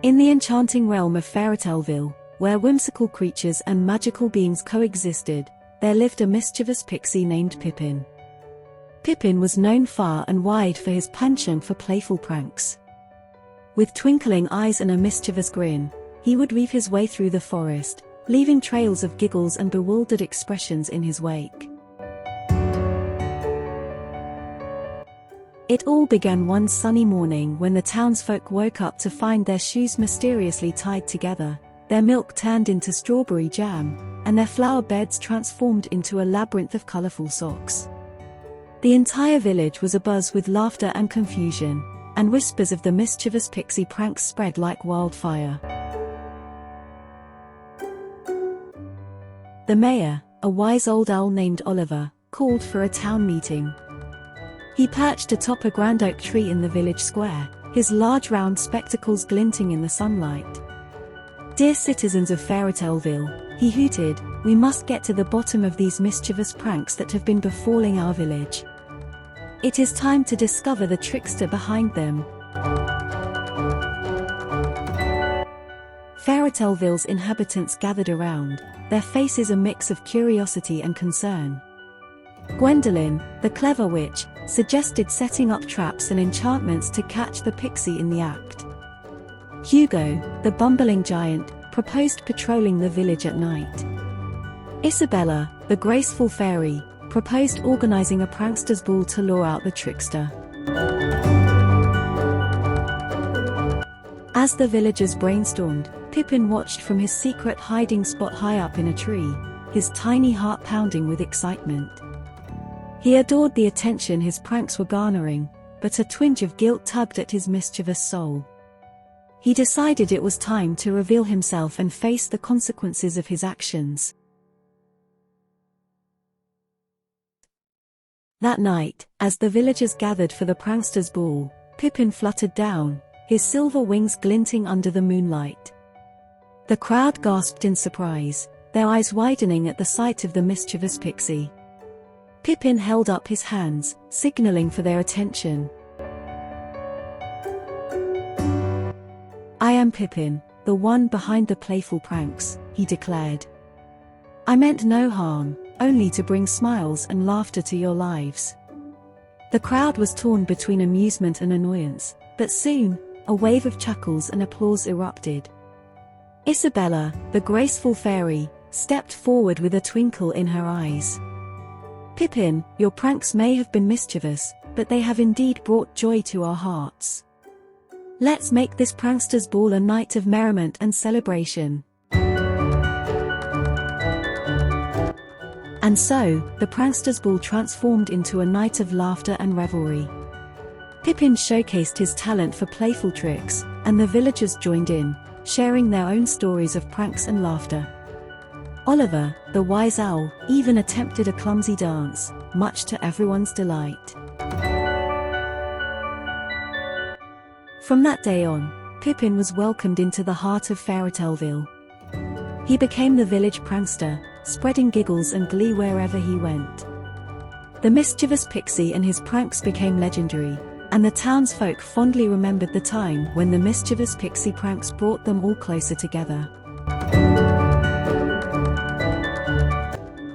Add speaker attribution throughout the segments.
Speaker 1: In the enchanting realm of Fairytaleville, where whimsical creatures and magical beings coexisted, there lived a mischievous pixie named Pippin. Pippin was known far and wide for his penchant for playful pranks. With twinkling eyes and a mischievous grin, he would weave his way through the forest, leaving trails of giggles and bewildered expressions in his wake. It all began one sunny morning when the townsfolk woke up to find their shoes mysteriously tied together, their milk turned into strawberry jam, and their flower beds transformed into a labyrinth of colorful socks. The entire village was abuzz with laughter and confusion, and whispers of the mischievous pixie pranks spread like wildfire. The mayor, a wise old owl named Oliver, called for a town meeting. He perched atop a grand oak tree in the village square, his large round spectacles glinting in the sunlight. "Dear citizens of Fairytaleville," he hooted, "we must get to the bottom of these mischievous pranks that have been befalling our village. It is time to discover the trickster behind them." Fairytaleville's inhabitants gathered around, their faces a mix of curiosity and concern. Gwendolyn, the clever witch, suggested setting up traps and enchantments to catch the pixie in the act. Hugo, the bumbling giant, proposed patrolling the village at night. Isabella, the graceful fairy, proposed organizing a prankster's ball to lure out the trickster. As the villagers brainstormed, Pippin watched from his secret hiding spot high up in a tree, his tiny heart pounding with excitement. He adored the attention his pranks were garnering, but a twinge of guilt tugged at his mischievous soul. He decided it was time to reveal himself and face the consequences of his actions. That night, as the villagers gathered for the prankster's ball, Pippin fluttered down, his silver wings glinting under the moonlight. The crowd gasped in surprise, their eyes widening at the sight of the mischievous pixie. Pippin held up his hands, signaling for their attention. "I am Pippin, the one behind the playful pranks," he declared. "I meant no harm, only to bring smiles and laughter to your lives." The crowd was torn between amusement and annoyance, but soon, a wave of chuckles and applause erupted. Isabella, the graceful fairy, stepped forward with a twinkle in her eyes. "Pippin, your pranks may have been mischievous, but they have indeed brought joy to our hearts. Let's make this prankster's ball a night of merriment and celebration." And so, the prankster's ball transformed into a night of laughter and revelry. Pippin showcased his talent for playful tricks, and the villagers joined in, sharing their own stories of pranks and laughter. Oliver, the wise owl, even attempted a clumsy dance, much to everyone's delight. From that day on, Pippin was welcomed into the heart of Fairytaleville. He became the village prankster, spreading giggles and glee wherever he went. The mischievous pixie and his pranks became legendary, and the townsfolk fondly remembered the time when the mischievous pixie pranks brought them all closer together.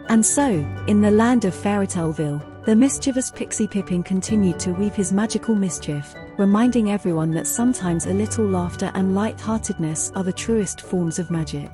Speaker 1: And so, in the land of Fairytaleville, the mischievous pixie Pippin continued to weave his magical mischief, reminding everyone that sometimes a little laughter and light-heartedness are the truest forms of magic.